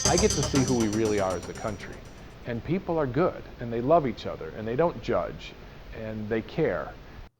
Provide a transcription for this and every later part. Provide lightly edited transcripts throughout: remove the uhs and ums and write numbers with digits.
I get to see who we really are as a country. And people are good, and they love each other, and they don't judge, and they care.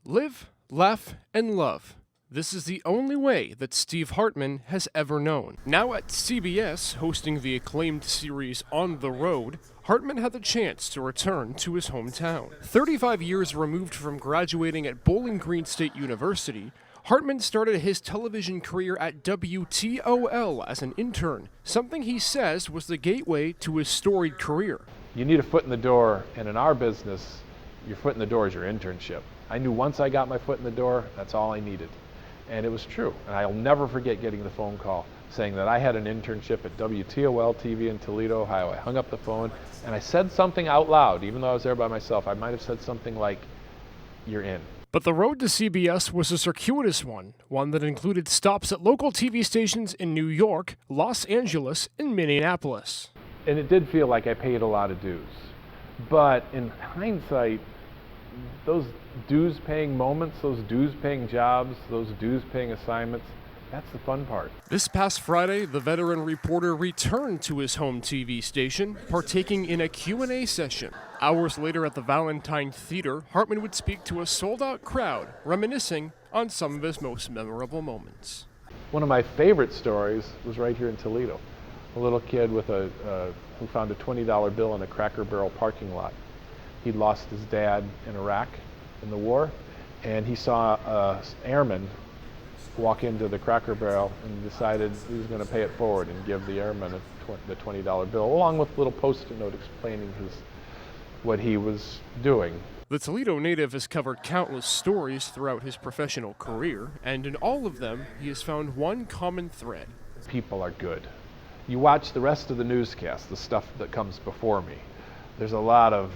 Live, laugh, and love. This is the only way that Steve Hartman has ever known. Now at CBS, hosting the acclaimed series On the Road, Hartman had the chance to return to his hometown. 35 years removed from graduating at Bowling Green State University, Hartman started his television career at WTOL as an intern, something he says was the gateway to his storied career. You need a foot in the door, and in our business, your foot in the door is your internship. I knew once I got my foot in the door, that's all I needed. And it was true. And I'll never forget getting the phone call saying that I had an internship at WTOL TV in Toledo, Ohio. I hung up the phone and I said something out loud, even though I was there by myself. I might have said something like, "You're in." But the road to CBS was a circuitous one that included stops at local TV stations in New York, Los Angeles, and Minneapolis. And it did feel like I paid a lot of dues. But in hindsight, those dues-paying moments, those dues-paying jobs, those dues-paying assignments, that's the fun part. This past Friday, the veteran reporter returned to his home TV station, partaking in a Q&A session. Hours later at the Valentine Theatre, Hartman would speak to a sold-out crowd, reminiscing on some of his most memorable moments. One of my favorite stories was right here in Toledo. A little kid with who found a $20 bill in a Cracker Barrel parking lot. He'd lost his dad in Iraq in the war, and he saw an airman walk into the Cracker Barrel and decided he was going to pay it forward and give the airman the $20 bill, along with a little post-it note explaining what he was doing. The Toledo native has covered countless stories throughout his professional career, and in all of them, he has found one common thread. People are good. You watch the rest of the newscast, the stuff that comes before me. There's a lot of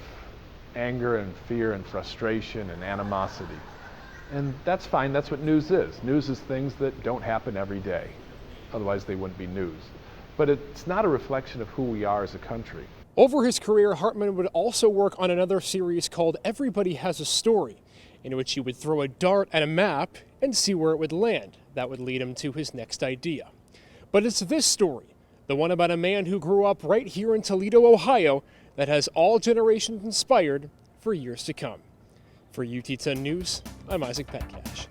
anger and fear and frustration and animosity. And that's fine, that's what news is. News is things that don't happen every day. Otherwise they wouldn't be news. But it's not a reflection of who we are as a country. Over his career, Hartman would also work on another series called Everybody Has a Story, in which he would throw a dart at a map and see where it would land. That would lead him to his next idea. But it's this story, the one about a man who grew up right here in Toledo, Ohio, that has all generations inspired for years to come. For UT10 News, I'm Isaac Petkac.